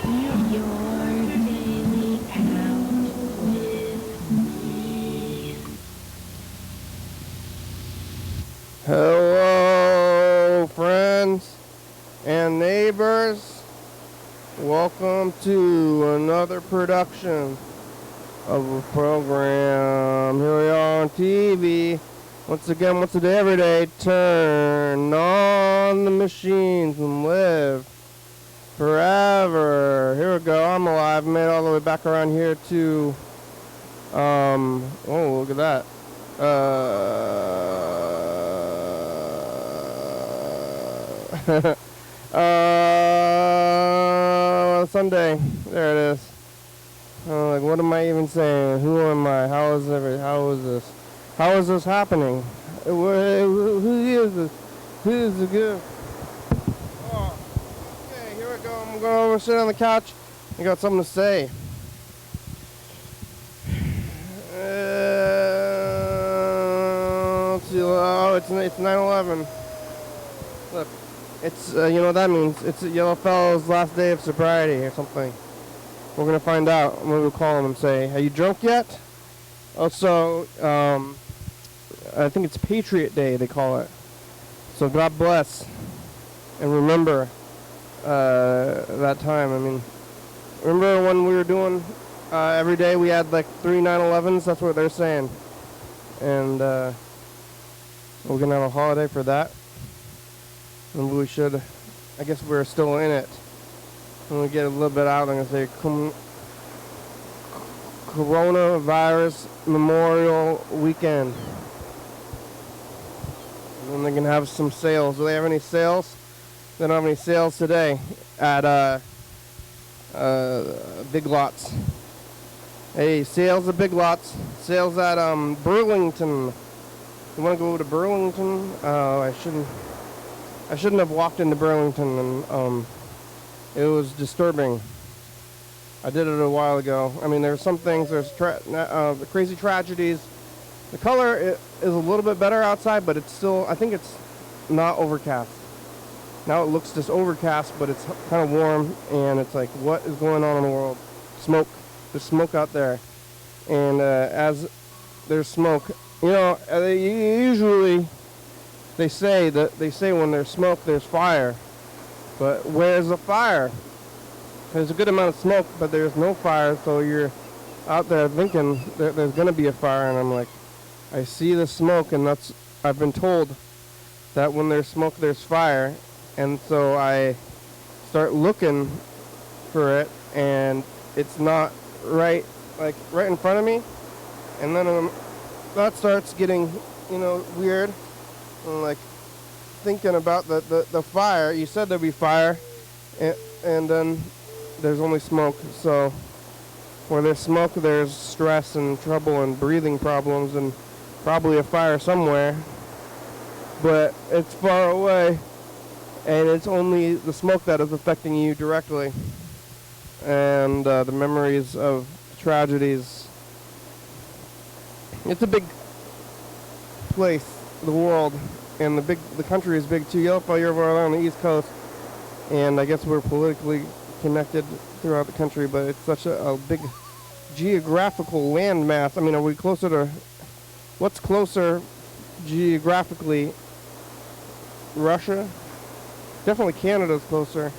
Your daily count with me. Hello, friends and neighbors. Welcome to another production of a program. Here we are on TV. Once again, once a day, every day. Turn on the machines and live forever. Here we go. I'm alive. Made it all the way back around here to oh, look at that. Sunday. There it is. Like, what am I even saying? Who am I? How is this? How is this happening? Who is this? Who is the good? Oh, okay, here we go. I'm going over and sit on the couch. I got something to say. Let's see. Oh, it's 9/11. Look, it's you know what that means. It's Yellow Fellow's last day of sobriety or something. We're gonna find out. I'm gonna call him and say, "Are you drunk yet?" Also, I think it's Patriot Day, they call it. So God bless and remember that time. I mean, remember when we were doing every day we had like 3 9/11s? That's what they're saying. And we're gonna have a holiday for that. And we should, I guess we're still in it. When we get a little bit out, I'm gonna say Coronavirus Memorial Weekend. And then they can have some sales. Do they have any sales? They don't have any sales today at Big Lots. Hey, sales at Big Lots. Sales at Burlington. You want to go to Burlington? I shouldn't have walked into Burlington, and it was disturbing. I did it a while ago. I mean, there's some things. There's crazy tragedies. The color is a little bit better outside, but it's still, I think it's not overcast. Now it looks just overcast, but it's kind of warm, and it's like, what is going on in the world? Smoke. There's smoke out there. And as there's smoke, you know, usually they say when there's smoke, there's fire. But where's the fire? There's a good amount of smoke, but there's no fire, so you're out there thinking there's going to be a fire, and I'm like, I see the smoke, and I've been told that when there's smoke, there's fire, and so I start looking for it, and it's not right in front of me, and then that starts getting, weird, and like thinking about the fire. You said there'd be fire, and then there's only smoke. So where there's smoke, there's stress and trouble and breathing problems and probably a fire somewhere. But it's far away, and it's only the smoke that is affecting you directly. And the memories of tragedies. It's a big place, the world, and the country is big too. Yellowfell, you're over on the East Coast, and I guess we're politically connected throughout the country, but it's such a big geographical landmass. I mean, are we closer to, what's closer geographically? Russia? Definitely Canada's closer,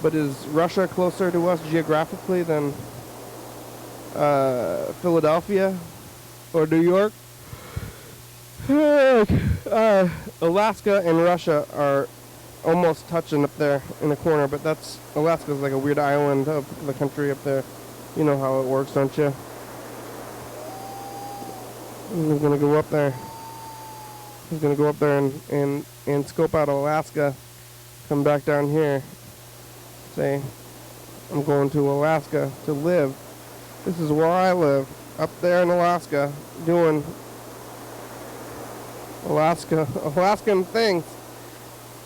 but is Russia closer to us geographically than Philadelphia or New York? Alaska and Russia are almost touching up there in the corner, but Alaska's like a weird island of the country up there. You know how it works, don't you? He's gonna go up there. He's gonna go up there and scope out Alaska. Come back down here. Say, I'm going to Alaska to live. This is where I live, up there in Alaska, doing Alaskan things,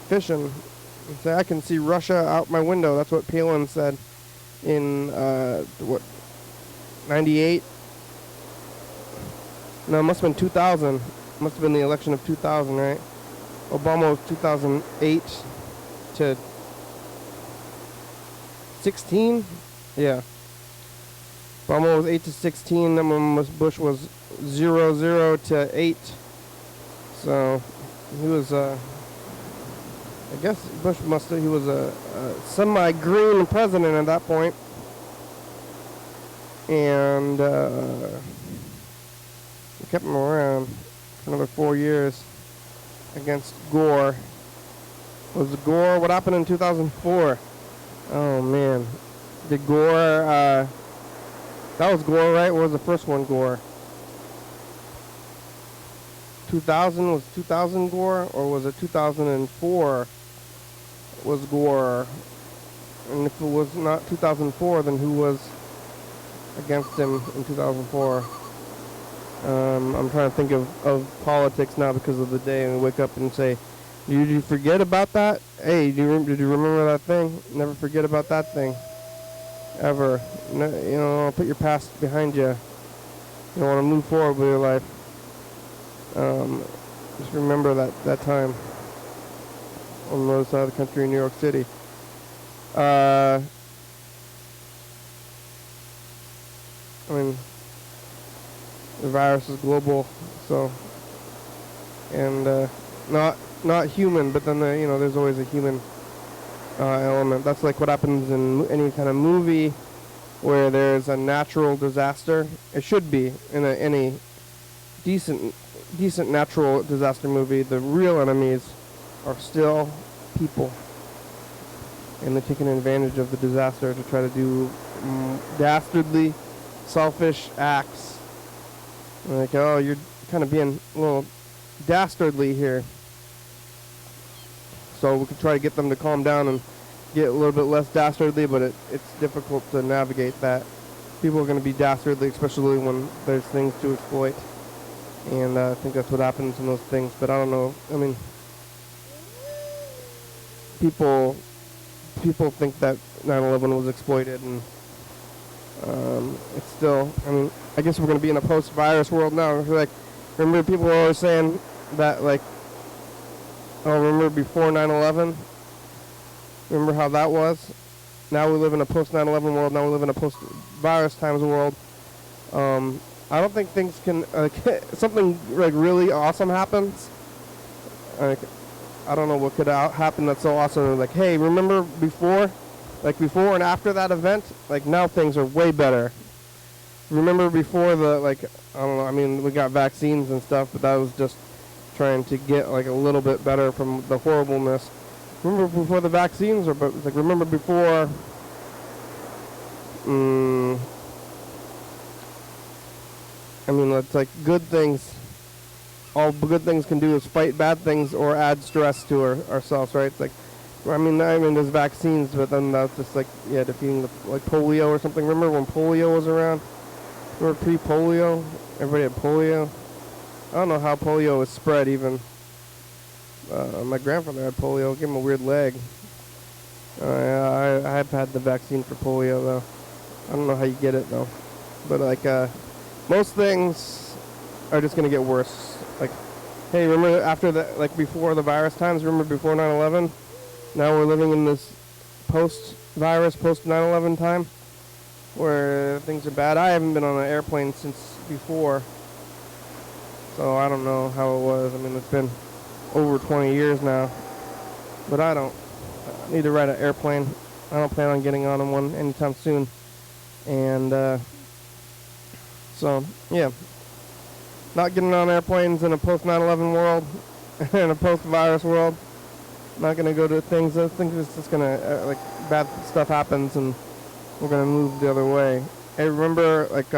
fishing. Say, I can see Russia out my window. That's what Palin said in 98? No, it must have been 2000. Must have been the election of 2000, right? Obama was 2008 to 16. Yeah. Obama was 8 to 16. Then when Bush was 0 to 8. So he was. I guess Bush must have. He was a semi-green president at that point. And we kept him around for another 4 years against Gore. Was Gore? What happened in 2004? Oh man, did Gore? That was Gore, right? What was the first one? Gore. 2000 was 2000 Gore, or was it 2004? Was Gore? And if it was not 2004, then who was against him in 2004? I'm trying to think of politics now because of the day, and we wake up and say, did you forget about that? Hey, did you remember that thing? Never forget about that thing. Ever. No, you know, put your past behind you. You want to move forward with your life. Just remember that time on the other side of the country in New York City. I mean, the virus is global, so, and not human, but then there's always a human element. That's like what happens in any kind of movie where there's a natural disaster. It should be in any decent natural disaster movie. The real enemies are still people, and they're taking advantage of the disaster to try to do dastardly, selfish acts. Like, oh, you're kind of being a little dastardly here. So we could try to get them to calm down and get a little bit less dastardly, but it's difficult to navigate that. People are going to be dastardly, especially when there's things to exploit. And I think that's what happens in those things. But I don't know. I mean, people think that 9/11 was exploited, and it's still. I mean, I guess we're going to be in a post-virus world now. Like, remember people were always saying that, like, oh, remember before 9/11? Remember how that was? Now we live in a post-9/11 world. Now we live in a post-virus times world. I don't think things can, something like really awesome happens. Like, I don't know what could happen that's so awesome. Like, hey, remember before? Like, before and after that event? Like, now things are way better. Remember before I don't know, I mean, we got vaccines and stuff, but that was just trying to get, like, a little bit better from the horribleness. Remember before the vaccines? Remember before, I mean, it's like good things. All good things can do is fight bad things or add stress to ourselves, right? It's like, I mean, there's vaccines, but then that's just like, yeah, defeating like polio or something. Remember when polio was around? Remember pre-polio? Everybody had polio. I don't know how polio was spread even. My grandfather had polio. Gave him a weird leg. I have had the vaccine for polio though. I don't know how you get it though. But like, most things are just gonna get worse. Like, hey, remember after like before the virus times? Remember before 9/11? Now we're living in this post-virus, post-9/11 time where things are bad. I haven't been on an airplane since before, so I don't know how it was. I mean, it's been over 20 years now, but I don't need to ride an airplane. I don't plan on getting on one anytime soon, and so yeah, not getting on airplanes in a post-9/11 world, in a post-virus world. Not gonna go to things. I think it's just gonna like bad stuff happens, and we're gonna move the other way. Hey, remember like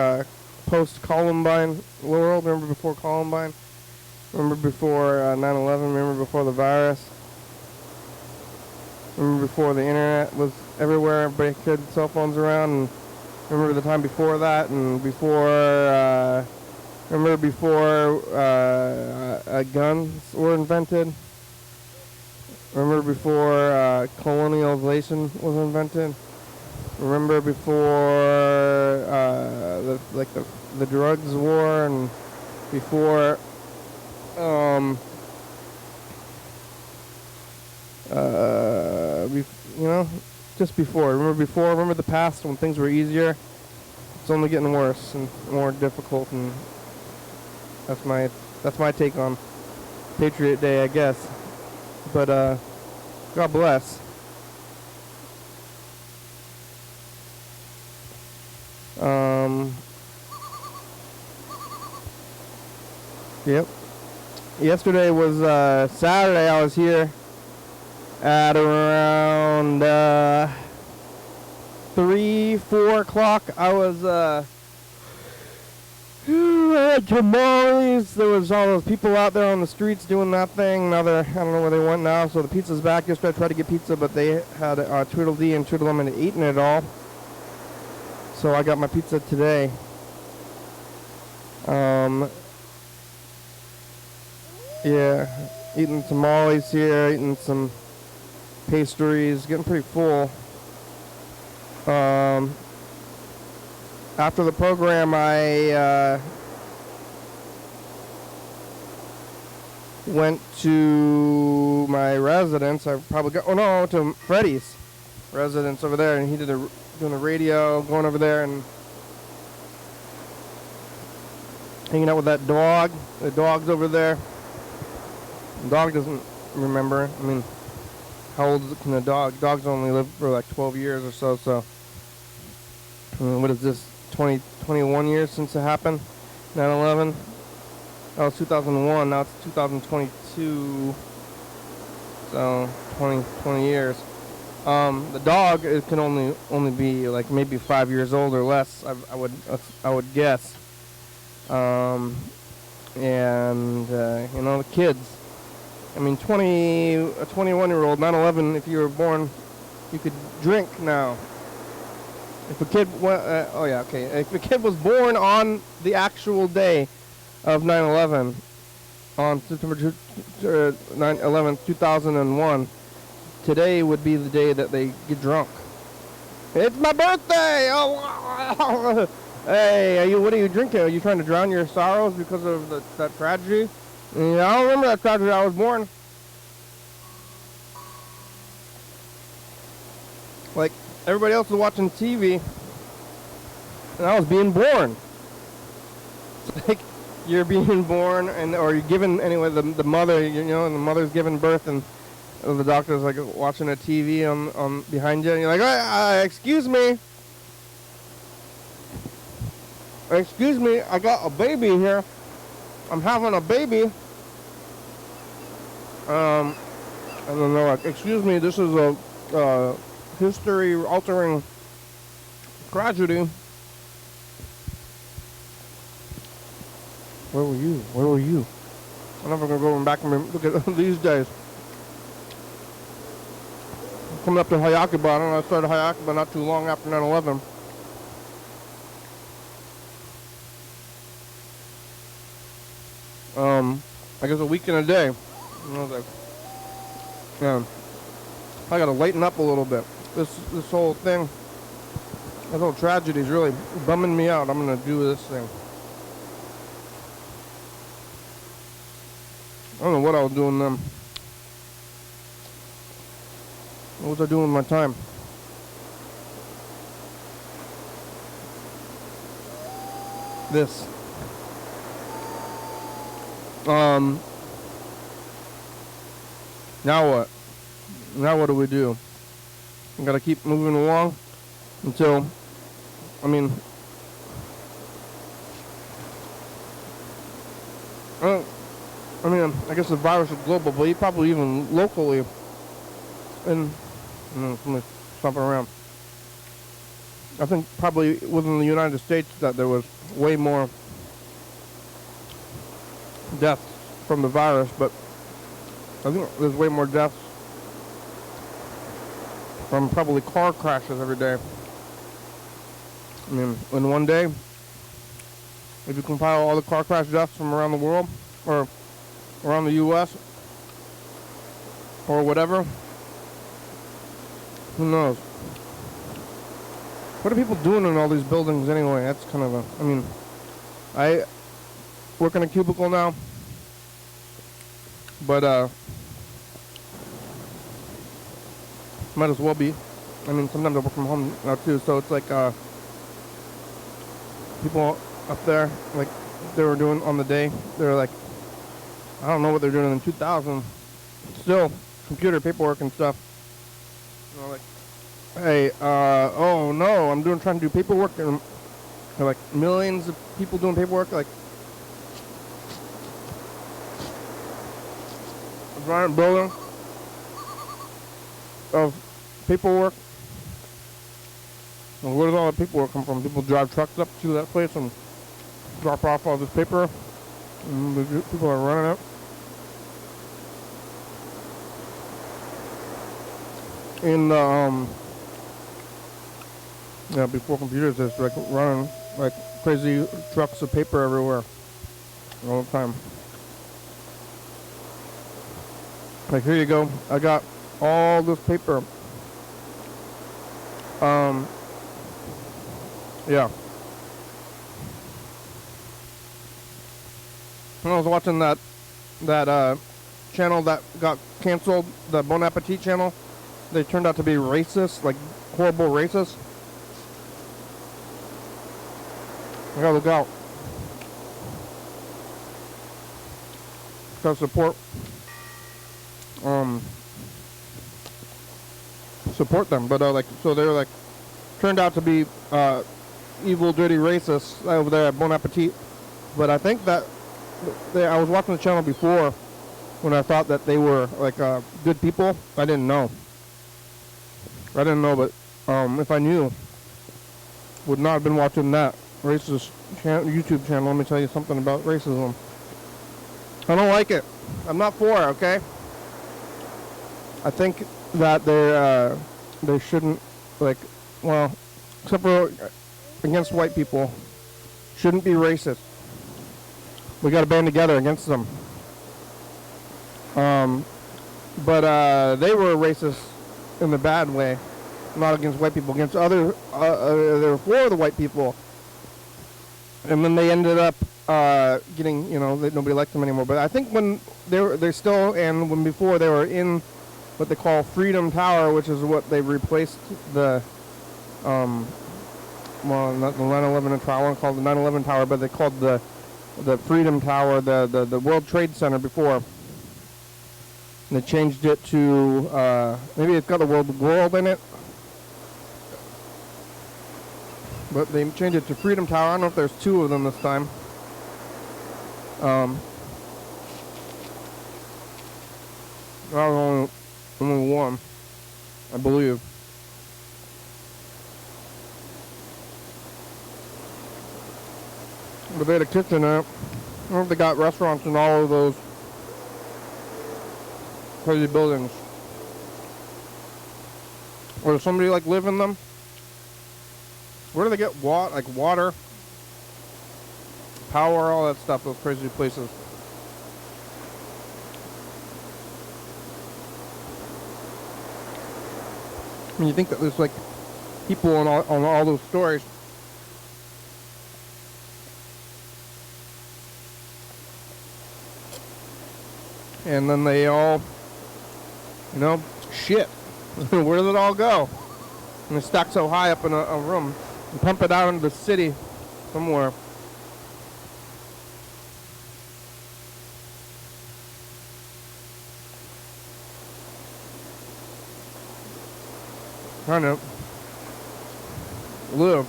post-Columbine world? Remember before Columbine? Remember before 9/11? Remember before the virus? Remember before the internet was everywhere? Everybody had cell phones around. And remember the time before that, and before. Remember before guns were invented? Remember before colonialization was invented? Remember before the drugs war, and before just before. Remember the past when things were easier? It's only getting worse and more difficult, and that's my take on Patriot Day, I guess. But God bless. Yep. Yesterday was Saturday. I was here at around 3-4 o'clock. I was at tamales. There was all those people out there on the streets doing that thing. Now I don't know where they went now. So the pizza's back. Yesterday I tried to get pizza, but they had Tweedledee and Tweedledum and had eaten it all. So I got my pizza today. Yeah, eating tamales here, eating some pastries, getting pretty full. After the program, I went to my residence. I probably got, to Freddie's residence over there, and he doing the radio, going over there and hanging out with that dog. The dog's over there. The dog doesn't remember. I mean, how old can a dog? Dogs only live for like 12 years or so. So, what is this? 21 years since it happened? 9/11. That was 2001. Now it's 2022. So 20 years. The dog can only be like maybe 5 years old or less. I would guess. And the kids. I mean, a 21-year-old, 9/11. If you were born, you could drink now. If a kid, if a kid was born on the actual day of 9/11, on September 11th, 2001, today would be the day that they get drunk. It's my birthday! Oh, hey, what are you drinking? Are you trying to drown your sorrows because of that tragedy? Yeah, I don't remember that tragedy. I was born. Like, everybody else was watching TV, and I was being born. It's like, you're being born, or you're given, anyway, the mother, and the mother's giving birth, and the doctor's, like, watching a TV on behind you, and you're like, excuse me. Excuse me, I got a baby here. I'm having a baby. And then they're like, excuse me, this is a history-altering tragedy. Where were you? I'm never going to go back and look at these days. Coming up to Hayakiba, I started Hayakiba not too long after 9/11. I guess a week and a day. And I was like, yeah, I gotta lighten up a little bit. This whole thing, this whole tragedy is really bumming me out. I'm gonna do this thing. I don't know what I was doing then. What was I doing with my time? This. Now what? Now what do we do? We gotta keep moving along until, I guess the virus is global, but probably even locally. And somebody's stomping around. I think probably within the United States that there was way more deaths from the virus, but I think there's way more deaths from probably car crashes every day. I mean, in one day, if you compile all the car crash deaths from around the world, or around the U.S., or whatever, who knows? What are people doing in all these buildings anyway? That's kind of I work in a cubicle now, but might as well be I mean, sometimes I work from home now too, so it's like people up there, like they were doing on the day, they're like, I don't know what they're doing in 2000, still computer paperwork and stuff. You know, like, hey, oh no, trying to do paperwork, and there are like millions of people doing paperwork, like a giant building of paperwork. And where does all the paperwork come from? People drive trucks up to that place and drop off all this paper, and the people are running it. In before computers, there's like running like crazy trucks of paper everywhere all the time. Like, here you go. I got all this paper. Yeah. When I was watching that channel that got canceled, the Bon Appetit channel, they turned out to be racist, like horrible racists. I gotta look out. Gotta support them, but like, so they're like turned out to be evil, dirty racists over there at Bon Appetit. But I think that I was watching the channel before when I thought that they were like good people. I didn't know, but if I knew, would not have been watching that racist YouTube channel. Let me tell you something about racism. I don't like it. I'm not for it, okay? I think that they shouldn't, like, well, except for against white people, shouldn't be racist. We got to band together against them. But they were racist in the bad way, not against white people, against other. They were for the white people, and then they ended up getting, nobody liked them anymore. But I think when when before they were in what they call Freedom Tower, which is what they replaced the, not the 9/11 tower, I want to call it the 9/11 tower, but they called the Freedom Tower the World Trade Center before. And they changed it to, maybe it's got the word world in it. But they changed it to Freedom Tower. I don't know if there's two of them this time. Only one, I believe. But they had a kitchen in it. I don't know if they got restaurants in all of those crazy buildings. Or does somebody like live in them? Where do they get water, power, all that stuff, those crazy places? I mean, you think that there's like people on all those stories. And then they all, shit. Where does it all go? And they stack so high up in a room and pump it out into the city somewhere. Trying to live.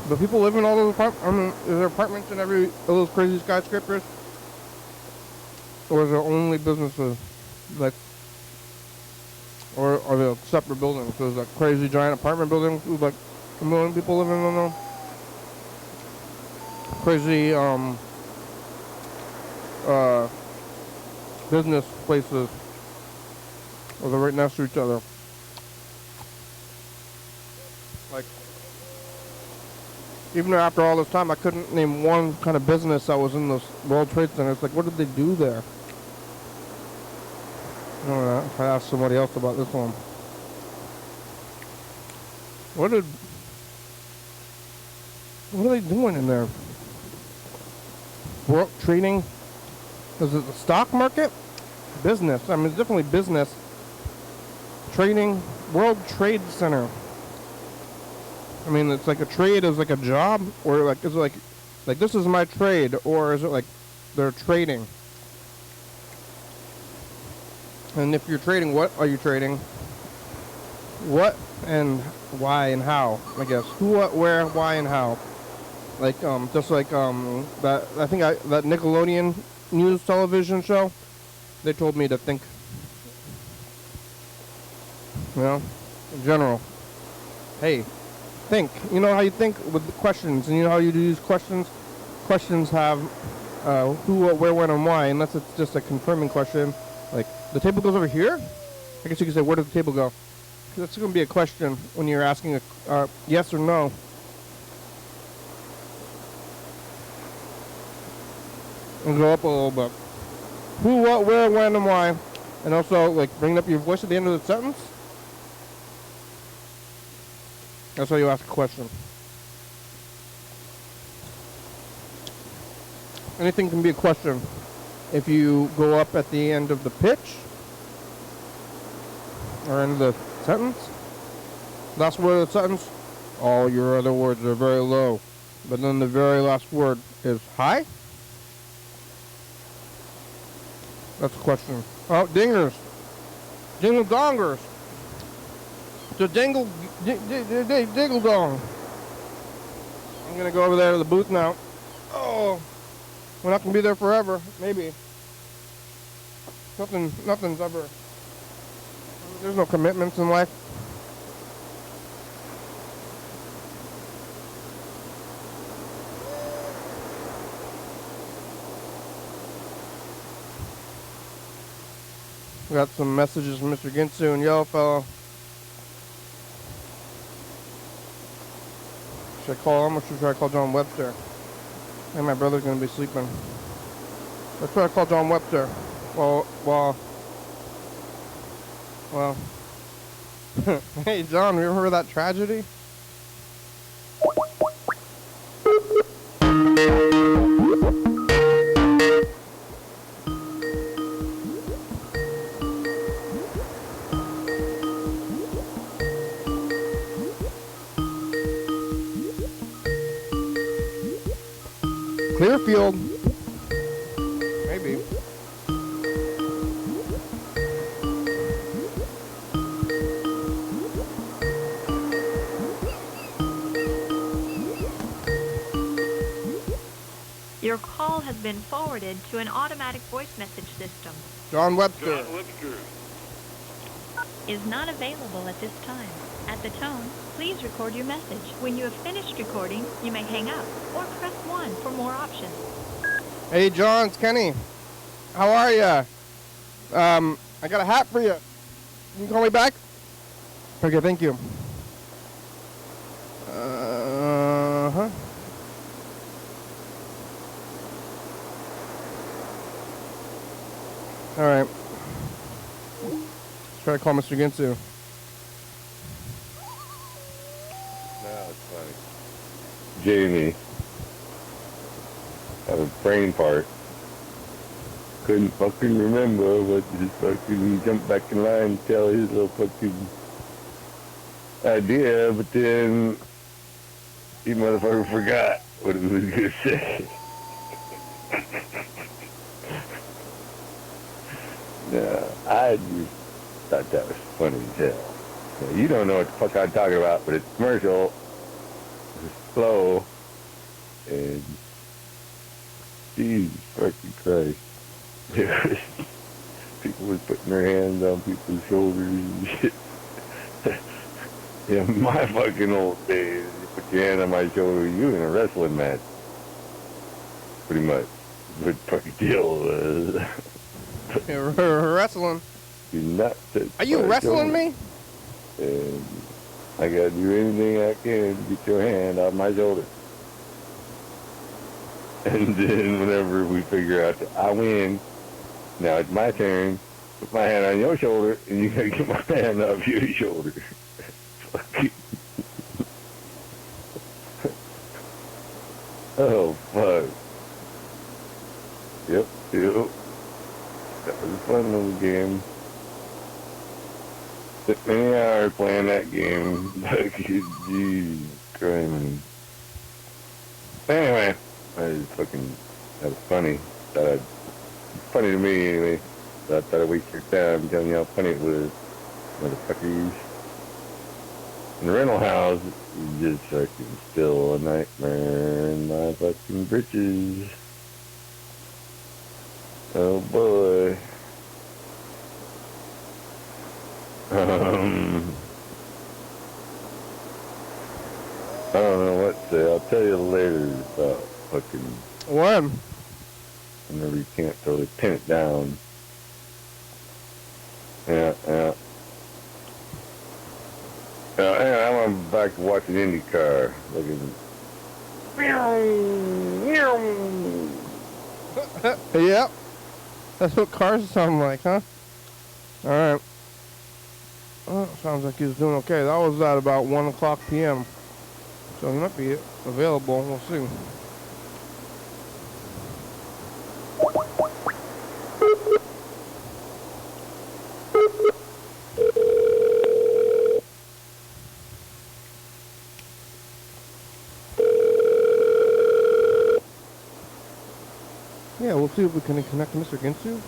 But people live in all those apartments. I mean, is there apartments in every of those crazy skyscrapers? Or is there only businesses? Like, or are there separate buildings? There's like crazy giant apartment buildings with like a million people living in them. Crazy business places. Or they're right next to each other. Like, even after all this time, I couldn't name one kind of business that was in this World Trade Center. It's like, what did they do there? I don't know. If I asked somebody else about this one. What are they doing in there? World trading? Is it the stock market? Business. I mean, it's definitely business. Trading. World Trade Center. I mean, it's like a trade is like a job, or like is it like this is my trade, or is it like they're trading? And if you're trading, what are you trading? What and why and how? I guess who, what, where, why, and how. Like just like that that Nickelodeon news television show. They told me to think. You know, in general. Hey, think. You know how you think with the questions, and you know how you do these questions. Questions have who, what, where, when, and why. Unless it's just a confirming question, like the table goes over here. I guess you could say, where does the table go? Because that's going to be a question when you're asking a yes or no. And go up a little bit. Who, what, where, when, and why. And also, like, bringing up your voice at the end of the sentence. That's how you ask a question. Anything can be a question. If you go up at the end of the pitch, or end of the sentence, last word of the sentence, all your other words are very low. But then the very last word is high. That's a question. Oh, dingers. Jingle dongers. The dingle dong. I'm gonna go over there to the booth now. Oh, we're not gonna be there forever. Maybe. Nothing's ever. There's no commitments in life. We got some messages from Mr. Ginsu and Yellowfellow. Should I call him or should I call John Webster? I think my brother's gonna be sleeping. Let's try to call John Webster. Well. Hey John, you ever heard of that tragedy? Clearfield. Maybe. Your call has been forwarded to an automatic voice message system. John Webster. Is not available at this time. At the tone, please record your message. When you have finished recording, you may hang up or press 1 for more options. Hey John, it's Kenny. How are ya? I got a hat for you. Can you call me back? Okay, thank you. Uh-huh. All right. Let's try to call Mr. Ginsu. No, it's funny. Jamie had a brain part. Couldn't fucking remember what his fucking jump back in line and tell his little fucking idea, but then he motherfucker forgot what he was gonna say. No, I just thought that was funny as hell. Now, you don't know what the fuck I'm talking about, but it's commercial. It's slow. And Jesus fucking Christ. People was putting their hands on people's shoulders and shit. Yeah, my fucking old days, you put your hand on my shoulder, you in a wrestling match. Pretty much. What the fucking deal was. You're wrestling. You're not Are you wrestling me? And I gotta do anything I can to get your hand off my shoulder. And then whenever we figure out that I win, now it's my turn, put my hand on your shoulder, and you gotta get my hand off your shoulder. Fuck you. Oh, fuck. Yep. That was a fun little game. Many hours playing that game. Jeez, crying. Anyway, that was funny. Funny to me anyway. So I thought I'd waste your time telling you how funny it was. Motherfuckers. In the rental house, it's just fucking still a nightmare in my fucking britches. Oh boy. I don't know what to say. I'll tell you later about fucking When? whenever you can't totally pin it down. Yeah. Anyway, I'm back to watching IndyCar. Looking. Yep. That's what cars sound like, huh? Alright. Well, sounds like he's doing okay. That was at about 1 o'clock p.m. So he might be available. We'll see. Yeah, we'll see if we can connect Mr. Ginsu.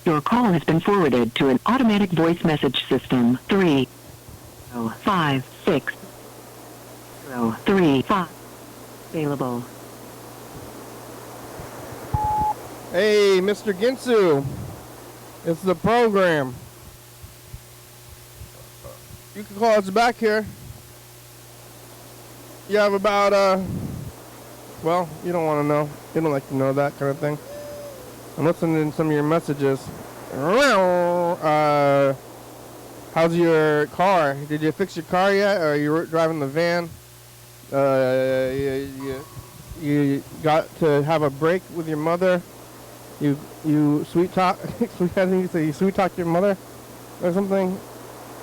Your call has been forwarded to an automatic voice message system. 3056035 available. Hey, Mr. Ginsu. It's the program. You can call us back here. You have about, well, you don't want to know. You don't like to know that kind of thing. I'm listening to some of your messages. How's your car? Did you fix your car yet? Or are you driving the van? You got to have a break with your mother? You sweet talk? I think you say you sweet talk your mother or something?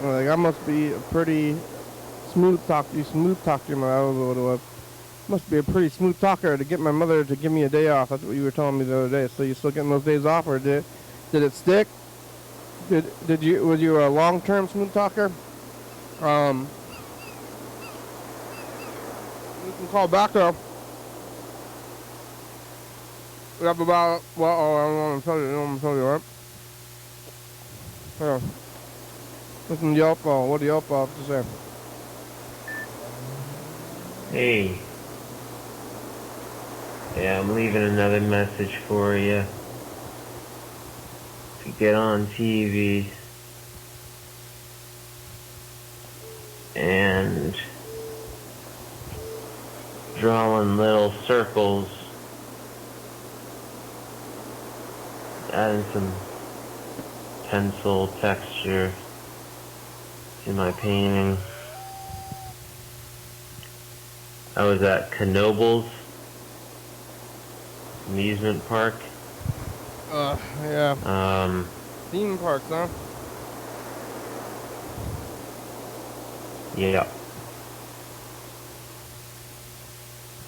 Like, I must be a pretty smooth talk. You smooth talk to your mother. I don't know what it was. Must be a pretty smooth talker to get my mother to give me a day off. That's what you were telling me the other day. So you still getting those days off, or did it stick? Was you a long-term smooth talker? You can call back though. We have about, well, I don't want to tell you, right? Yeah. Listen to Yelp. What do Yelp have to say? Hey. Yeah, I'm leaving another message for you. To get on TV and drawing little circles, adding some pencil texture to my painting. I was at Knoebels amusement park. Yeah. Theme parks, huh? Yeah.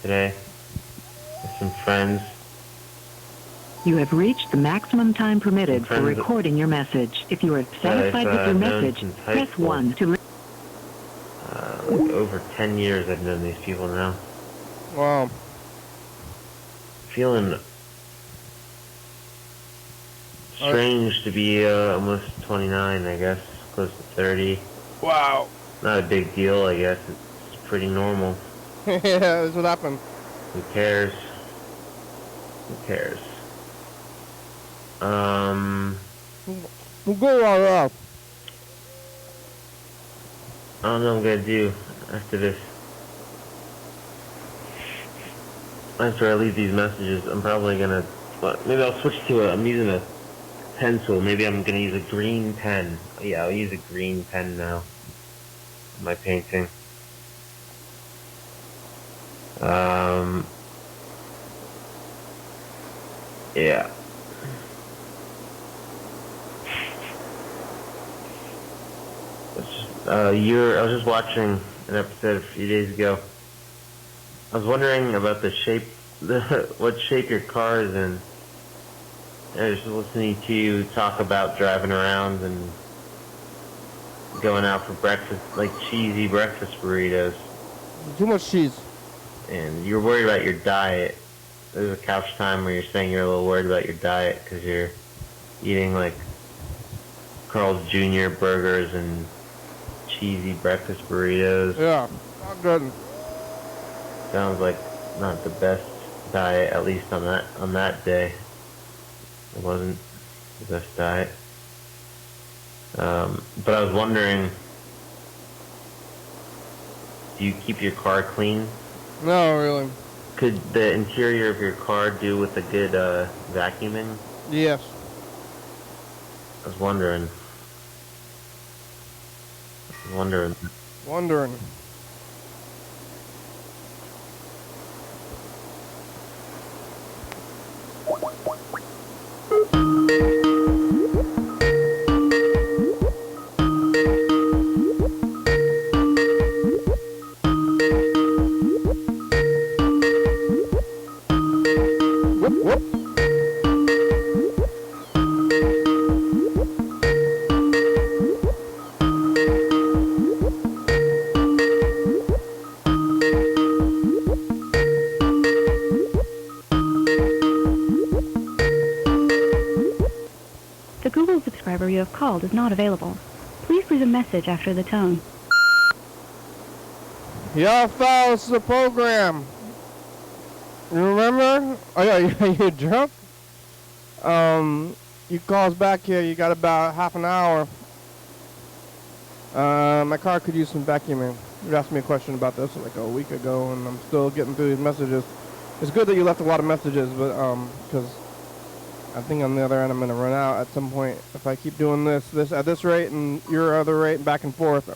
Today, with some friends. You have reached the maximum time permitted for recording your message. If you are satisfied with your message, press 1 to like over 10 years I've known these people now. Wow. Feeling strange to be almost 29, I guess, close to 30. Wow. Not a big deal, I guess. It's pretty normal. Yeah, that's what happened. Who cares? Who cares? We'll go all off. I don't know what I'm gonna do after this. After I leave these messages, I'm probably gonna, maybe I'll switch to I'm using a pencil. Maybe I'm gonna use a green pen. Yeah, I'll use a green pen now in my painting. Yeah. I was just watching an episode a few days ago I was wondering about the shape, what shape your car is in. I was listening to you talk about driving around and going out for breakfast, like cheesy breakfast burritos. Too much cheese. And you're worried about your diet. There's a couch time where you're saying you're a little worried about your diet because you're eating like Carl's Jr. burgers and cheesy breakfast burritos. Yeah, not good. Sounds like not the best diet, at least on that day. It wasn't the best diet. But I was wondering, do you keep your car clean? No, really. Could the interior of your car do with a good vacuuming? Yes. I was wondering. Wondering. Whoop, whoop. The Google subscriber you have called is not available. Please leave a message after the tone. Yo, fellas, the program. You remember? Oh, yeah, you drunk? You call us back here. You got about half an hour. My car could use some vacuuming. You asked me a question about this like a week ago, and I'm still getting through these messages. It's good that you left a lot of messages, but because I think on the other end I'm gonna run out at some point if I keep doing this at this rate and your other rate and back and forth. I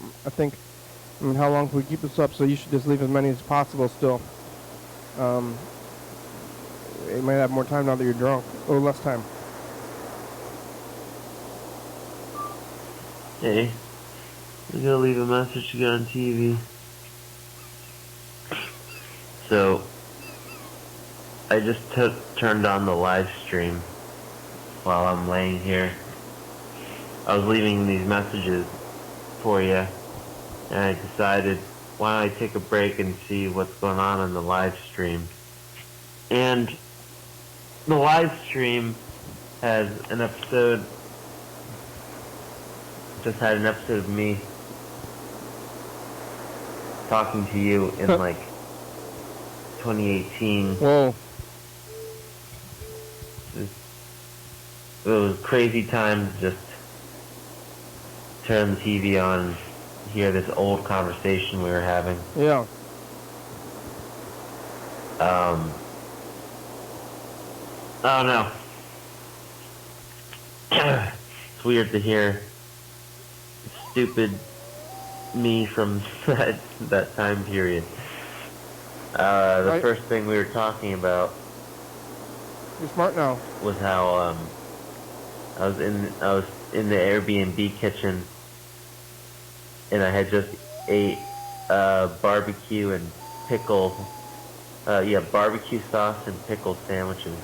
mean, how long can we keep this up? So you should just leave as many as possible still. You might have more time now that you're drunk, or less time. Hey, I'm gonna leave a message to get on TV. So, I just turned on the live stream while I'm laying here. I was leaving these messages for you, and I decided, why don't I take a break and see what's going on in the live stream. And the live stream has an episode, just had an episode of me talking to you in like 2018. Whoa. It was crazy time to just turn the TV on and hear this old conversation we were having. Yeah. I don't know. It's weird to hear stupid me from that time period. The first thing we were talking about, You're smart now. was how I was in the Airbnb kitchen, and I had just ate barbecue and barbecue sauce and pickle sandwiches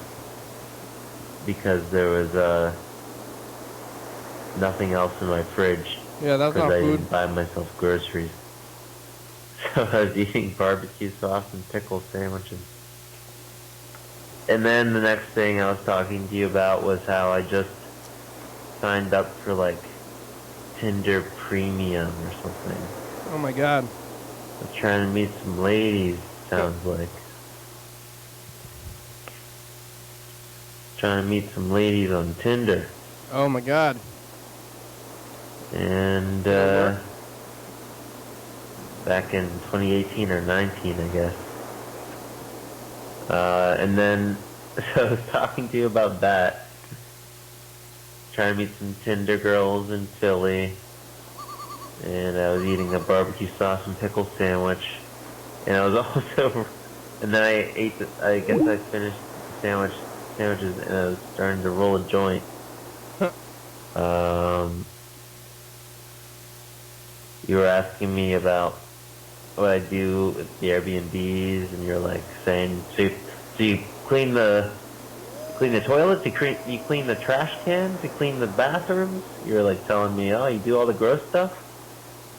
because there was nothing else in my fridge. Yeah, that's not because I food. didn't buy myself groceries. So I was eating barbecue sauce and pickle sandwiches. And then the next thing I was talking to you about was how I just signed up for like Tinder Premium or something. Oh my God. I'm trying to meet some ladies, sounds like. Trying to meet some ladies on Tinder. Oh my God. And back in 2018 or 19, I guess. And then, so I was talking to you about that. Trying to meet some Tinder girls in Philly. And I was eating a barbecue sauce and pickle sandwich. And I was also, and then I guess I finished the sandwiches and I was starting to roll a joint. You were asking me about what I do with the Airbnbs, and you're like saying, so you clean the toilets, you clean the trash cans, you clean the bathrooms. You're like telling me, oh, you do all the gross stuff.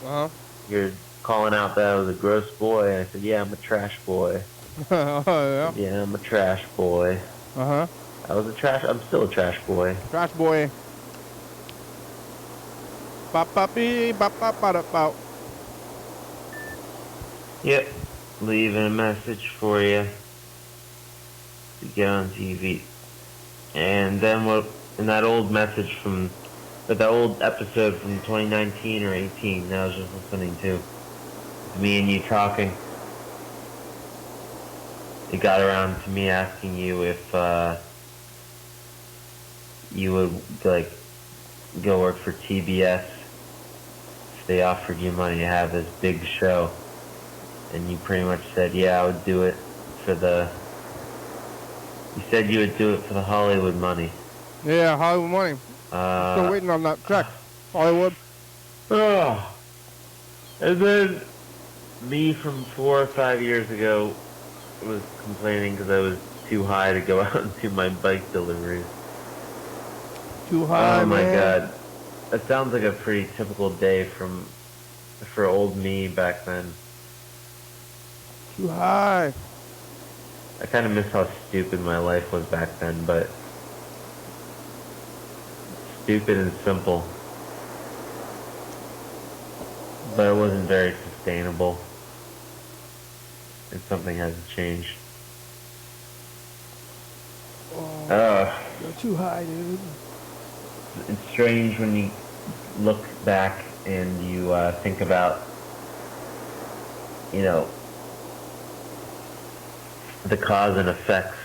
Uh You're calling out that I was a gross boy. I said, yeah, I'm a trash boy. huh. Yeah. Yeah, I'm a trash boy. Uh huh. I'm still a trash boy. Trash boy. Bop bop bee bop bop bop bop. Yep. Leaving a message for you to get on TV. And then in that old message that old episode from 2019 or 18 that I was just listening to, me and you talking, it got around to me asking you if you would like go work for TBS if they offered you money to have this big show, and you pretty much said, yeah, I would do it for the. You said you would do it for the Hollywood money. Yeah, Hollywood money. Still waiting on that check. Hollywood. Oh. And then me from 4 or 5 years ago was complaining because I was too high to go out and do my bike deliveries. Too high, oh my man. God. That sounds like a pretty typical day for old me back then. Too high. I kind of miss how stupid my life was back then, but stupid and simple. But it wasn't very sustainable. And something hasn't changed. You're too high, dude. It's strange when you look back and you think about, the cause and effects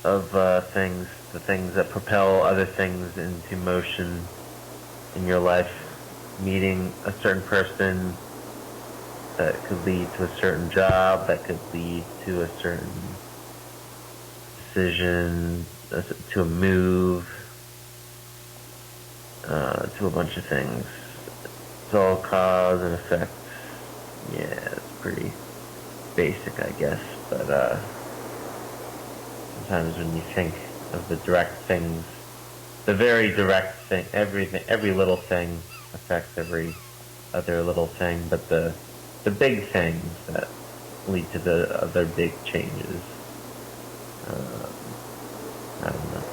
of things, the things that propel other things into motion in your life. Meeting a certain person that could lead to a certain job, that could lead to a certain decision, to a move, to a bunch of things. It's all cause and effect. Yeah, it's pretty basic, I guess, but sometimes when you think of the direct things, the very direct thing, every little thing affects every other little thing, but the big things that lead to the other big changes. I don't know.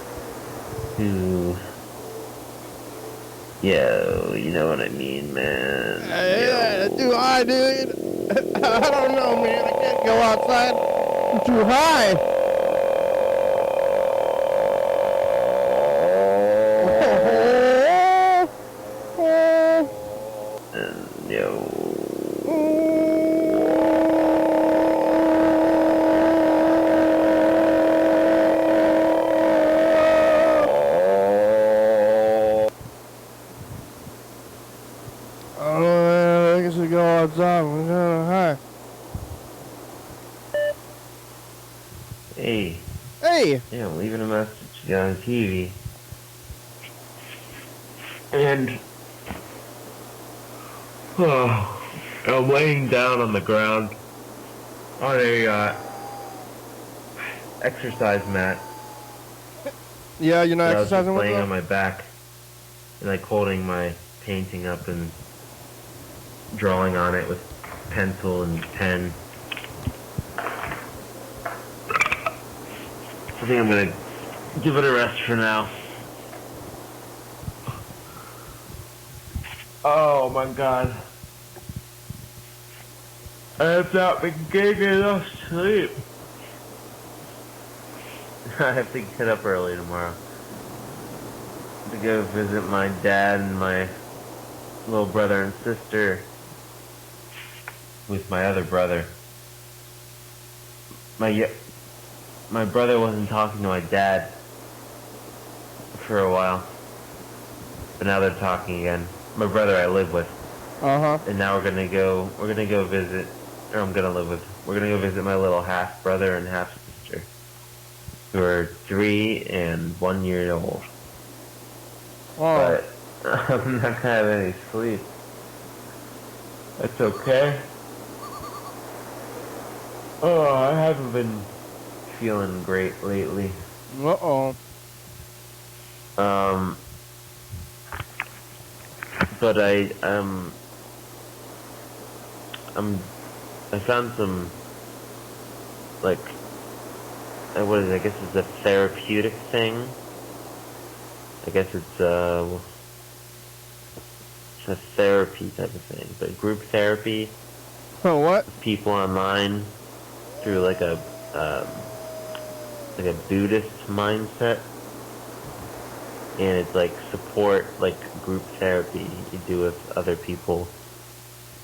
Yo, you know what I mean, man. Yeah, too high, dude. I don't know, man. I can't go outside. I'm too high. Yo. I guess we go outside. We're kind of high. Hey. Hey. Yeah, I'm leaving a message on TV. And I'm laying down on the ground on a exercise mat. Yeah, you're not I was just exercising with laying that? on my back and like holding my painting up and drawing on it with pencil and pen. I think I'm gonna give it a rest for now. Oh my God. I have not been getting enough sleep. I have to get up early tomorrow to go visit my dad and my little brother and sister with my other brother. My brother wasn't talking to my dad for a while, but now they're talking again. My brother I live with. Uh-huh. And now we're gonna go visit, or we're gonna go visit my little half brother and half sister, who are 3 and 1 year old. Oh. But I'm not gonna have any sleep. That's okay. Oh, I haven't been feeling great lately. Uh-oh. But I found some, like, what is it? I guess it's a therapeutic thing. I guess it's a therapy type of thing, but group therapy. Oh, what? With people online through like a Buddhist mindset, and it's like support, like group therapy you do with other people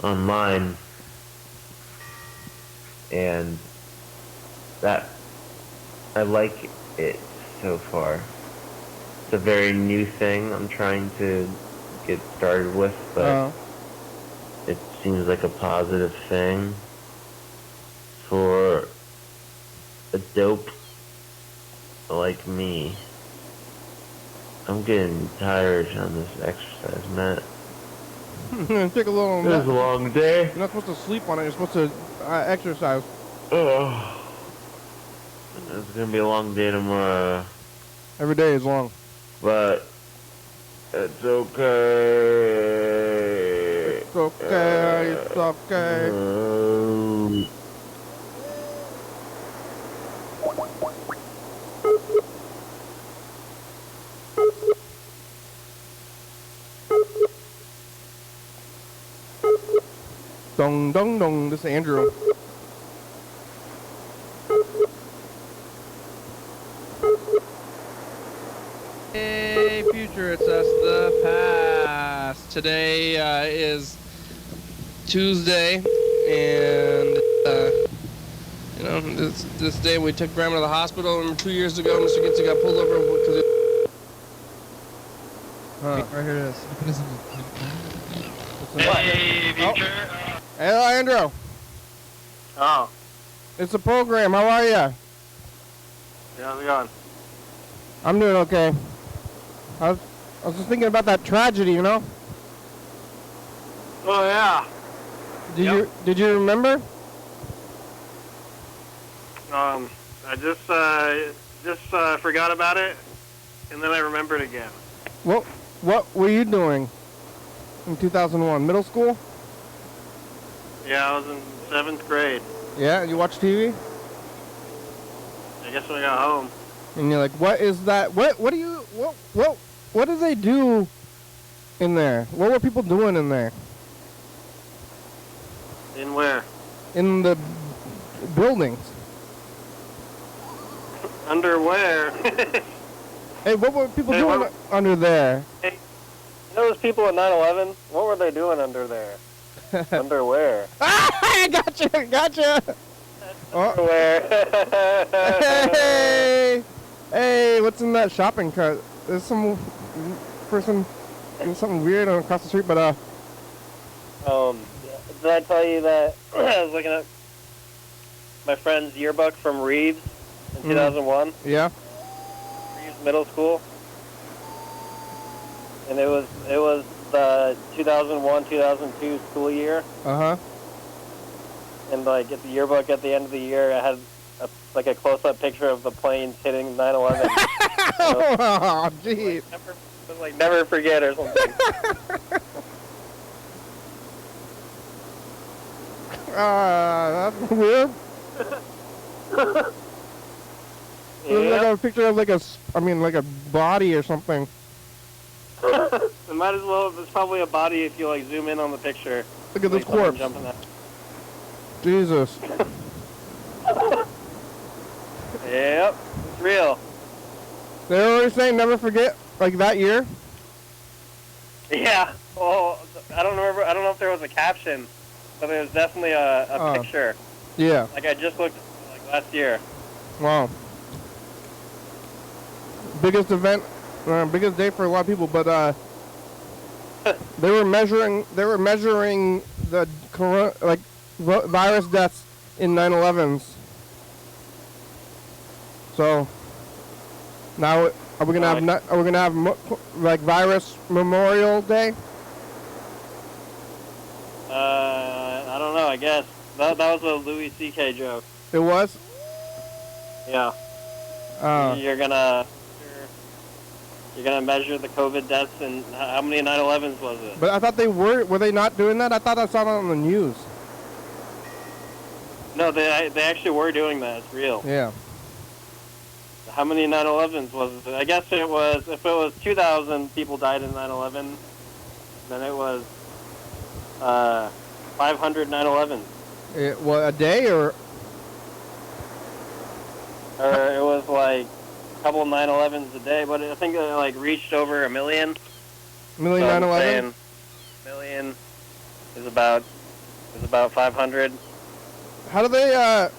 online, and that I like it so far. It's a very new thing I'm trying to get started with, but it seems like a positive thing for a dope like me. I'm getting tired on this exercise, Matt. Take a little It was a long day. You're not supposed to sleep on it. You're supposed to exercise. Oh. It's gonna be a long day tomorrow. Every day is long. But it's okay. It's okay. It's okay. Dong, dong, dong. This is Andrew. Hey, future, it's us, the past. Today is Tuesday, and you know, this day we took Grandma to the hospital. And 2 years ago, Mr. Gitzy got pulled over because it. Right here it is. Hey, future. Hello, Andrew. Oh, It's a program. How are you? yeah, how's it going? I'm doing okay. I was just thinking about that tragedy, you know? Oh, yeah. Did you remember? I just forgot about it, and then I remembered again. What were you doing in 2001? Middle school? Yeah, I was in 7th grade. Yeah, you watch TV? I guess when I got home. And you're like, what is that? What do they do in there? What were people doing in there? In where? In the buildings. Under where? Hey, what were people doing under there? Hey, you know those people at 9/11? What were they doing under there? Under where? Ah, gotcha. Underwear. Hey, what's in that shopping cart? There's some person doing something weird across the street, but did I tell you that I was looking at my friend's yearbook from Reeves in 2001? Yeah. Reeves Middle School. And it was the 2001-2002 school year. Uh-huh. And like at the yearbook at the end of the year, it had a close-up picture of the planes hitting 9/11. Oh, jeez. It was like never forget or something. That's weird. There's like a picture of like a body or something. It might as well. It's probably a body if you like zoom in on the picture. Look at this someone corpse. jumping out. Jesus. Yep, it's real. They already saying never forget, like that year? Yeah. Well, I don't know if there was a caption, but there was definitely a picture. Yeah. Like I just looked last year. Wow. Biggest event, biggest day for a lot of people, but they were measuring the virus deaths in 9/11s. So now are we gonna have like virus Memorial Day? I guess. That was a Louis C.K. joke. It was? Yeah. You're gonna measure the COVID deaths, and how many 9/11s was it? But I thought were they not doing that? I thought I saw it on the news. No, they actually were doing that. It's real. Yeah. How many 9/11s was it? I guess it was, if it was 2,000 people died in 9/11, then it was 500 9/11s. A day or? Or it was like a couple 9/11s a day, but I think it like reached over 1 million. Million 9/11? Million is about 500. How do they, how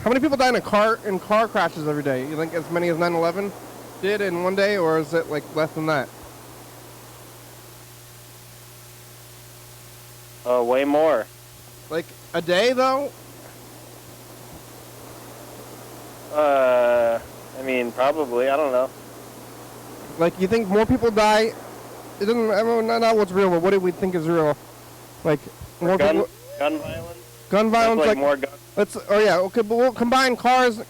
many people die in car crashes every day? You think as many as 9/11 did in one day, or is it like less than that? Way more. Like a day though? I mean, probably. I don't know. Like, you think more people die? It doesn't. I mean, not what's real, but what do we think is real? Like more people. Gun violence. Gun violence, like like more guns. Okay, but we'll combine cars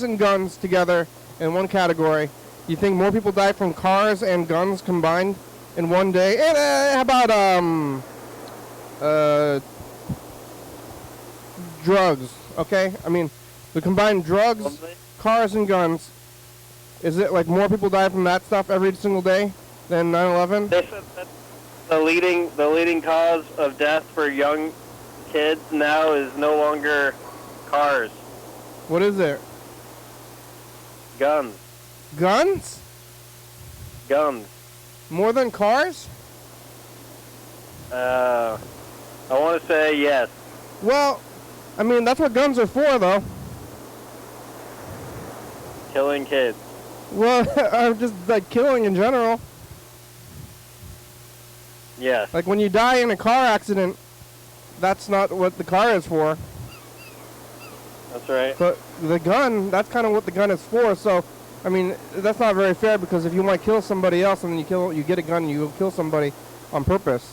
and guns together in one category. You think more people die from cars and guns combined in one day? And how about drugs? Okay, I mean, we combine drugs, cars, and guns. Is it like more people die from that stuff every single day than 9/11? They said that the leading cause of death for young kids now is no longer cars. What is it? Guns. Guns? Guns. More than cars? I want to say yes. Well, I mean, that's what guns are for, though. Killing kids. Well, I'm just like killing in general. Yes. Like when you die in a car accident, that's not what the car is for. That's right. But the gun, that's kind of what the gun is for. So, I mean, that's not very fair because if you want to kill somebody else and then you get a gun and you kill somebody on purpose.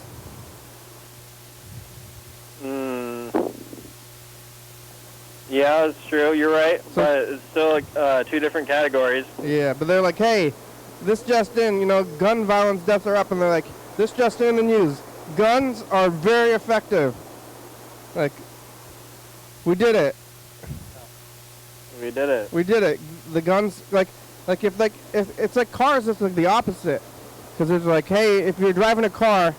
Yeah, it's true. You're right. So, but it's still like, two different categories. Yeah, but they're like, hey, this just in, gun violence deaths are up, and they're like, this just in the news. Guns are very effective. Like, we did it. We did it. We did it. The guns, if it's like cars, it's like the opposite. Because it's like, hey, if you're driving a car,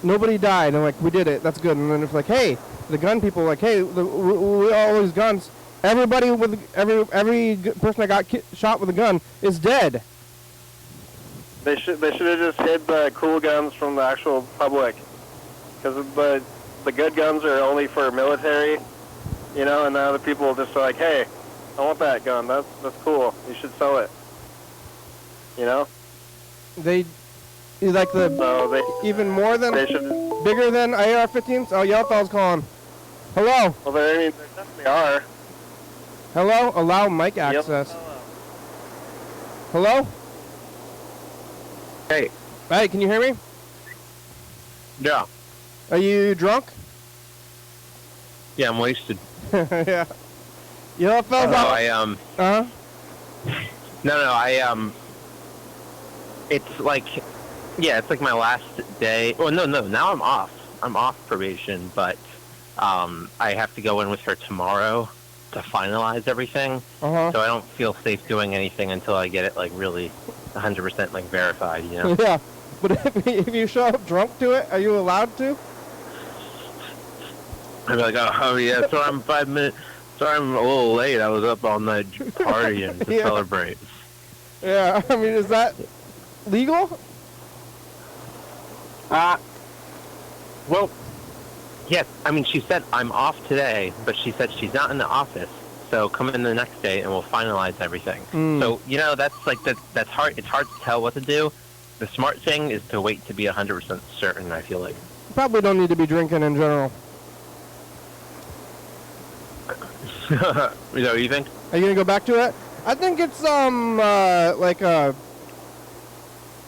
nobody died, and like, we did it. That's good. And then it's like, hey, the gun people are like, hey, we all these guns. Everybody with every person that got shot with a gun is dead. They should have just hid the cool guns from the actual public, because the good guns are only for military, and now the people just are like, hey, I want that gun. That's cool. You should sell it. They like even more than bigger than AR-15s. Oh, Yellow Fellow's calling. Hello. Well, they definitely are. Hello. Allow mic access. Yep. Hello. Hey. Hey, can you hear me? Yeah. Are you drunk? Yeah, I'm wasted. Yeah. Yellow Fellow's No, it's like, it's like my last day. Well, no, now I'm off. I'm off probation, but I have to go in with her tomorrow to finalize everything. So I don't feel safe doing anything until I get it like really 100% like verified, Yeah, but if you show up drunk to it, are you allowed to? I'd be like, oh yeah, sorry I'm 5 minutes. Sorry I'm a little late. I was up all night partying to celebrate. Yeah, I mean, is that legal? Well, yes. I mean, she said I'm off today, but she said she's not in the office. So come in the next day and we'll finalize everything. So, that's like that's hard. It's hard to tell what to do. The smart thing is to wait to be 100% certain, I feel like. Probably don't need to be drinking in general. What do you think? Are you going to go back to it? I think it's,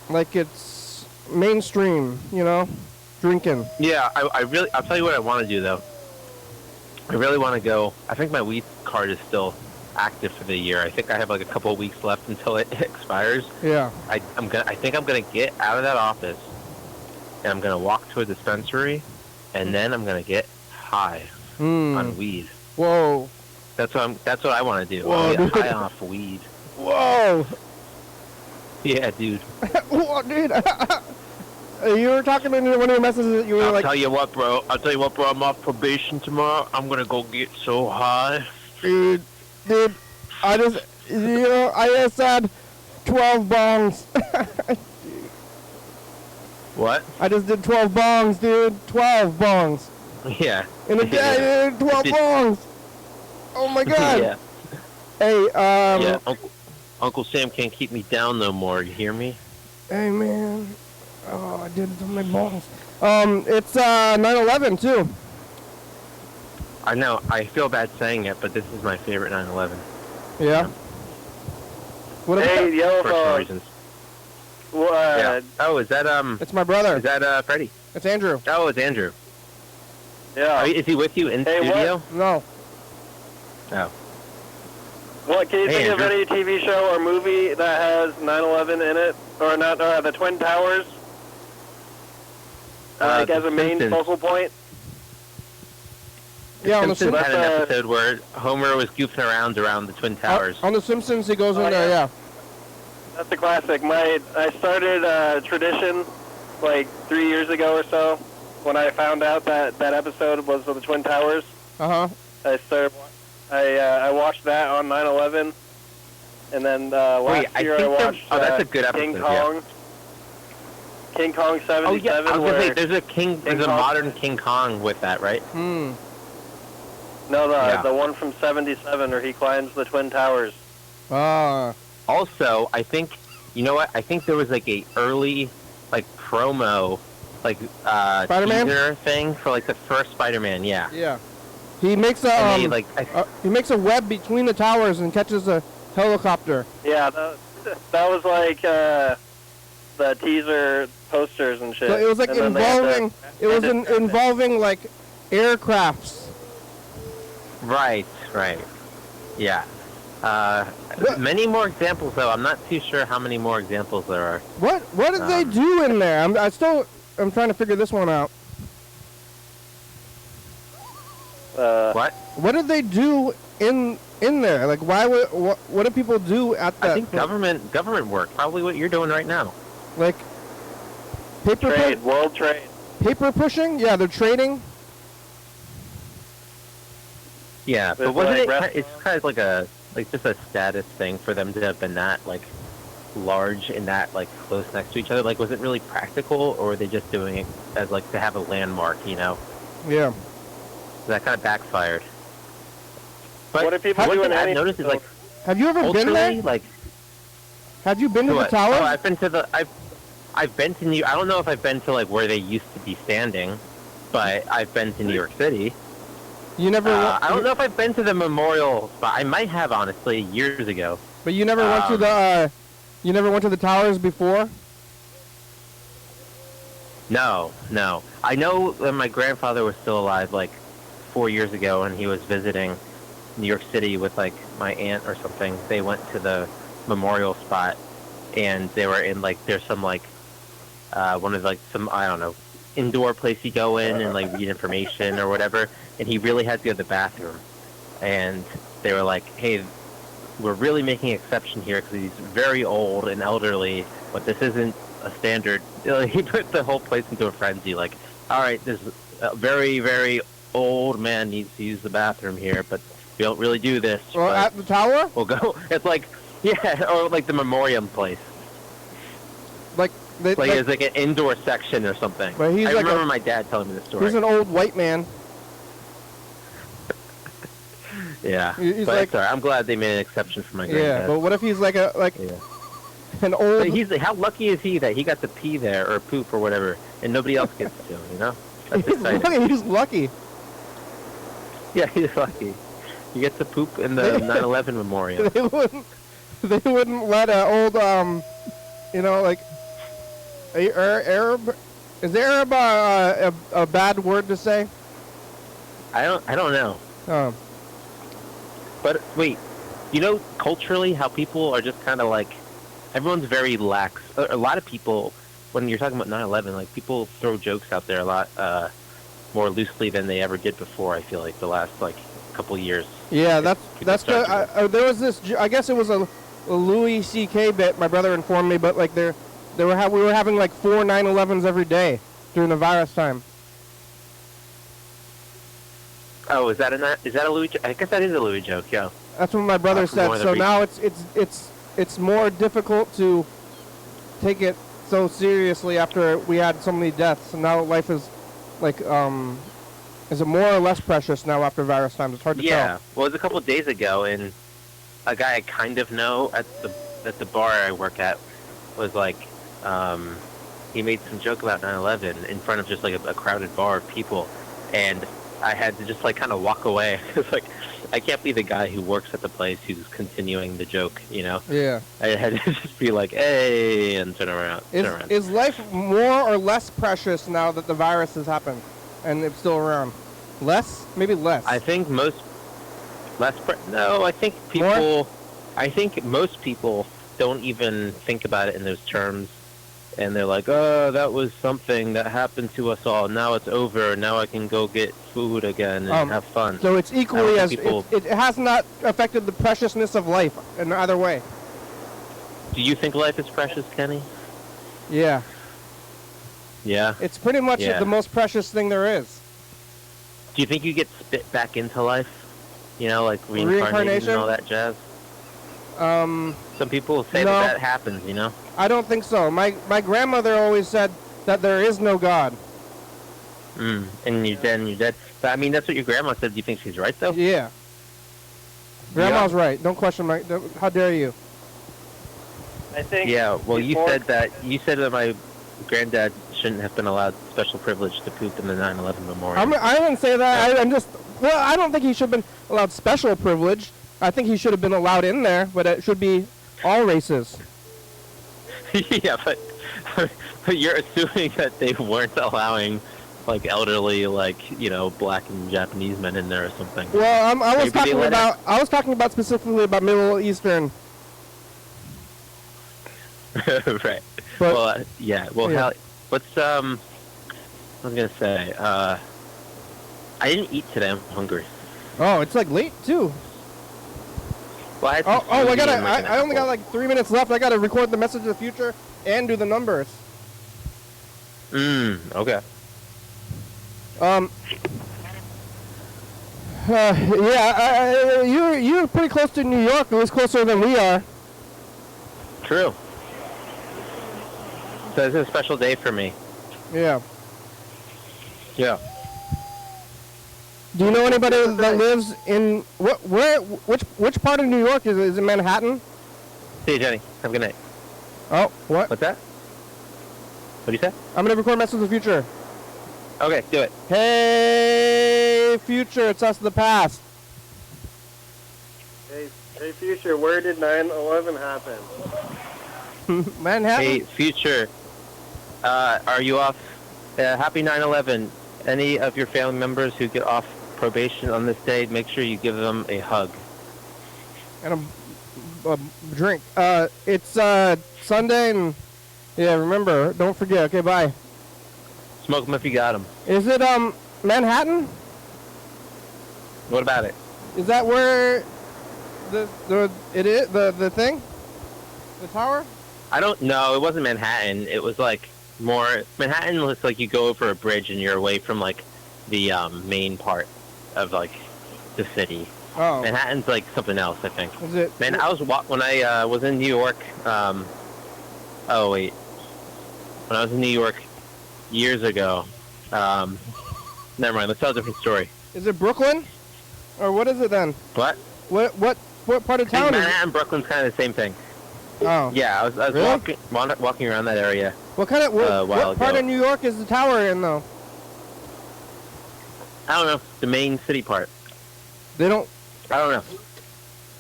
like it's mainstream, drinking. Yeah, I'll tell you what I want to do though. I really want to go. I think my weed card is still active for the year. I think I have like a couple of weeks left until it expires. Yeah. I think I'm gonna get out of that office, and I'm gonna walk to a dispensary, and then I'm gonna get high on weed. Whoa. That's what I want to do. Whoa, Get dude. high off weed. Whoa. Yeah, dude. Whoa, dude. You were talking in one of your messages that you were I'll like... tell you what, bro. I'm off probation tomorrow. I'm gonna go get so high. Dude, I just had 12 bongs. What? I just did 12 bongs, dude. 12 bongs. Yeah. In a day, dude. 12 bongs. Oh my god. Yeah. Hey, Yeah, Uncle Sam can't keep me down no more. You hear me? Hey, man. Oh, I did it to my balls. It's 9/11 too. I know. I feel bad saying it, but this is my favorite 9/11. Yeah. What Hey, Yellow For some Phone. reasons. What? Yeah. Oh, is that It's my brother. Is that Freddie? It's Andrew. Oh, it's Andrew. Yeah. Is he with you in Hey, studio? No. Oh. What, can you Hey, think of Andrew. any TV show or movie that has 9/11 in it? Or not, the Twin Towers? Like, as a main Simpsons. focal point? Yeah, on the Simpsons had an That's, episode where Homer was goofing around the Twin Towers. On the Simpsons, he goes Oh, in there. yeah. Yeah. That's a classic. I started a tradition like 3 years ago or so when I found out that episode was of the Twin Towers. Uh huh. I watched that on 9/11, and then last I year I think watched that's a good King episode, yeah. Kong. King Kong 77. Oh yeah, I was gonna where say there's a Kong- modern King Kong with that, right? No, Yeah. the one from 77 where he climbs the Twin Towers. Also, I think you know what? I think there was like a early like promo like Spider-Man? teaser thing for like the first Spider-Man. Yeah. Yeah. He makes a And they, he makes a web between the towers and catches a helicopter. Yeah, that was like the teaser posters and shit. So it was like And then they had involving. It was involving like aircrafts. Right. Yeah. Many more examples though. I'm not too sure how many more examples there are. What did they do in there? I'm trying to figure this one out. What? What did they do in there? Like, what do people do at that? I think government work. Probably what you're doing right now. Like paper world trade. Paper pushing? Yeah, they're trading. Yeah, but It's wasn't like it's kind of like just a status thing for them to have been that like large and that like close next to each other? Like, was it really practical, or were they just doing it as like to have a landmark? You know? Yeah. So that kind of backfired. But What do people one do thing in I've any- noticed is like Have you ever been culturally, there? like Have you been to the what? tower? Oh, I've been to I've been to I don't know if I've been to like where they used to be standing, but I've been to New York City. You never. I don't know if I've been to the memorial spot. I might have, honestly, years ago. But you never went to the. You never went to the towers before. No. I know when my grandfather was still alive, like 4 years ago, and he was visiting New York City with like my aunt or something. They went to the memorial spot, and they were in like there's some like one of like some I don't know indoor place you go in and like read information or whatever. And he really had to go to the bathroom, and they were like, "Hey, we're really making an exception here because he's very old and elderly, but this isn't a standard." He put the whole place into a frenzy. Like, all right, this very, very old man needs to use the bathroom here, but we don't really do this. Well, but at the tower. we'll go. It's like, yeah, or like the memoriam place. Like they. Like it's like an indoor section or something. But he's I like remember my dad telling me the story. He's an old white man. Yeah, He's but like- sorry, I'm glad they made an exception for my granddad. Yeah, but what if he's like an old? But he's how lucky is he that he got to pee there or poop or whatever, and nobody else gets to? You know, that's exciting. He's lucky. Yeah, he's lucky. He gets to poop in the 9/11 memorial. They wouldn't let an old like Arab Is Arab a bad word to say? I don't know. Oh. But wait, you know culturally how people are just kind of like, everyone's very lax. A lot of people, when you're talking about 9/11, like people throw jokes out there a lot more loosely than they ever did before. I feel like the last like couple years. Yeah, that's good. There was this. I guess it was a Louis C.K. bit. My brother informed me, but like we were having like 4 9/11s every day during the virus time. Oh, is that a Louis? I guess that is a Louis joke. Yeah. That's what my brother said. So now it's more difficult to take it so seriously after we had so many deaths. And now life is like is it more or less precious now after virus times? It's hard to tell. Yeah. Well, it was a couple of days ago, and a guy I kind of know at the bar I work at was like, he made some joke about 9/11 in front of just like a crowded bar of people, and I had to just like kind of walk away. It's like, I can't be the guy who works at the place who's continuing the joke, you know? Yeah. I had to just be like, hey, and turn around. Is life more or less precious now that the virus has happened and it's still around? Less? Maybe less. I think no, I think people, more? I think most people don't even think about it in those terms. And they're like, oh, that was something that happened to us all. Now it's over. Now I can go get food again and have fun. So it's equally as people... it has not affected the preciousness of life in either way. Do you think life is precious, Kenny? Yeah. Yeah. It's pretty much the most precious thing there is. Do you think you get spit back into life? You know, like reincarnation and all that jazz? Some people say that happens, you know? I don't think so. My grandmother always said that there is no God. And you're dead. But, I mean, that's what your grandma said. Do you think she's right, though? Yeah. Grandma's right. Don't question how dare you? I think. Yeah, well, you said that my granddad shouldn't have been allowed special privilege to poop in the 9/11 memorial. I didn't say that. I don't think he should have been allowed special privilege. I think he should have been allowed in there, but it should be all races. Yeah, but you're assuming that they weren't allowing, like, elderly, like, you know, black and Japanese men in there or something. Well, I was talking about specifically about Middle Eastern. Right. But, well, yeah. Well, yeah. What's I was gonna say. I didn't eat today. I'm hungry. Oh, it's like late too. Well, I only got like 3 minutes left. I gotta record the message of the future and do the numbers. Okay. You're pretty close to New York. At least closer than we are. True. So this is a special day for me. Yeah. Yeah. Do you know anybody that lives in which part of New York is it? Manhattan? See you, Jenny. Have a good night. Oh, what? What's that? What do you say? I'm gonna record Message of the Future. Okay, do it. Hey, future, it's us of the past. Hey, future, where did 9/11 happen? Manhattan. Hey, future. Are you off? Happy 9/11. Any of your family members who get off probation on this day, make sure you give them a hug. And a drink. It's Sunday, and yeah, remember, don't forget. Okay, bye. Smoke them if you got them. Is it Manhattan? What about it? Is that where the thing? The tower? I don't know. It wasn't Manhattan. It was like more Manhattan looks like you go over a bridge and you're away from like the main part of like the city. Oh. Manhattan's like something else, I think. Is it? Man, I was when I was in New York. Oh wait, when I was in New York years ago. Never mind. Let's tell a different story. Is it Brooklyn, or what is it then? What? What part of town? Manhattan and Brooklyn's kind of the same thing. Oh. Yeah, I was really? walking around that area. What kind of what part of New York is the tower in though? I don't know. The main city part. They don't. I don't know.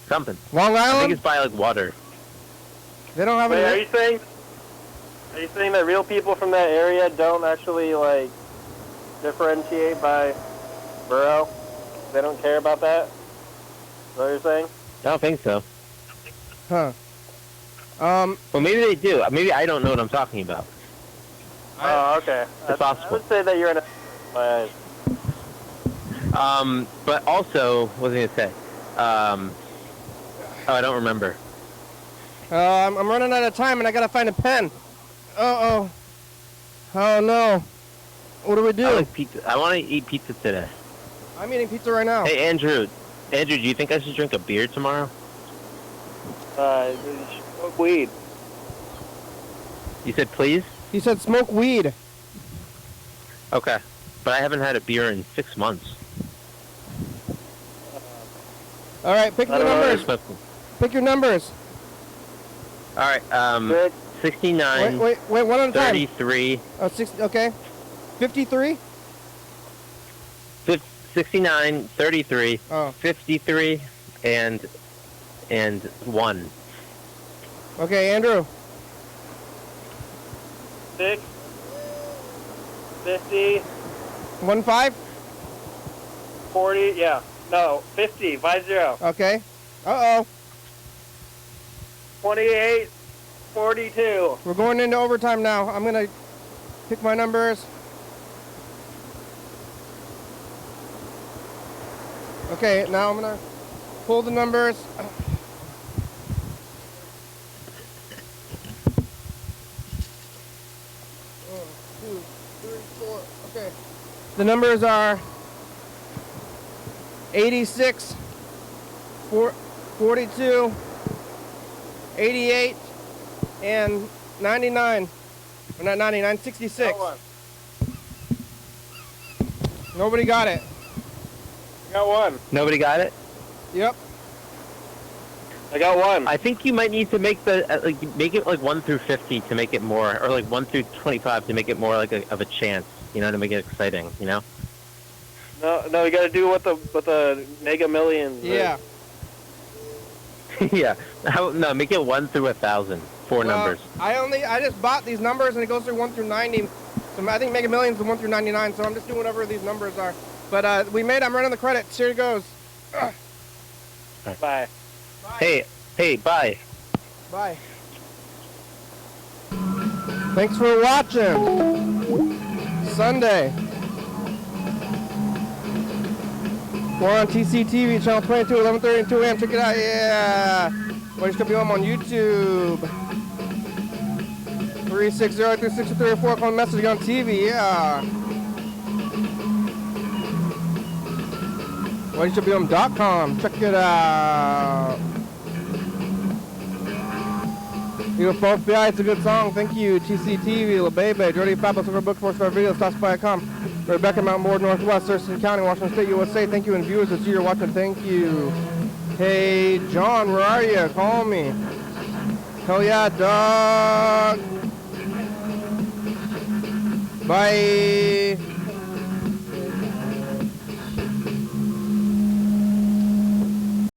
Something. Long Island? I think it's by like water. They don't have Wait, any. are you saying Are you saying that real people from that area don't actually, like, differentiate by borough? They don't care about that? Is that what you're saying? I don't think so. Huh. Well, maybe they do. Maybe I don't know what I'm talking about. Oh, okay. It's possible. I would say that you're in my eyes. But also, what was I going to say? Oh, I don't remember. I'm running out of time and I gotta find a pen. Uh-oh. Oh no. What do we do? I like pizza. I want to eat pizza today. I'm eating pizza right now. Hey, Andrew. Andrew, do you think I should drink a beer tomorrow? Smoke weed. You said please? He said smoke weed. Okay. But I haven't had a beer in 6 months. All right, pick the numbers. Pick your numbers. All right, 69. Wait, one at a time. 33. Oh, 60, okay. 53? 69, 33, 53, and 1. Okay, Andrew. 6, 50, 15? 40, yeah. No, 50, 50. Okay. Uh-oh. 28, 42. We're going into overtime now. I'm gonna pick my numbers. Okay, now I'm gonna pull the numbers. 1, 2, 3, 4. Okay. The numbers are 86, 42, 88, and 99. Or not 99, 66. Nobody got it. I got one. Nobody got it? Yep. I got one. I think you might need to make the make it like 1 through 50 to make it more, or like 1 through 25 to make it more like of a chance. You know, to make it exciting. You know. No, you got to do what the Mega Millions. Yeah. Yeah. No, make it 1 through 1,000. 4 numbers. I just bought these numbers and it goes through 1 through 90. So I think Mega Millions is 1 through 99. So I'm just doing whatever these numbers are. But I'm running the credits. Here it goes. Bye. Hey, bye. Bye. Thanks for watching. Sunday. We're on TCTV Channel 22, 11:30 and 2 a.m. Check it out. Yeah. YDHWM on YouTube. 360-363-4. Call message on TV. Yeah. YDHWM.com. Check it out. UFO FBI, it's a good song. Thank you. TCTV, La Bebe, Jordy Fabulous, Book 4-star videos, Tossify.com. Rebecca, Mount Ward, Northwest, Thurston County, Washington State, USA. Thank you, and viewers that you're watching, thank you. Hey, John, where are you? Call me. Hell yeah, dog. Bye.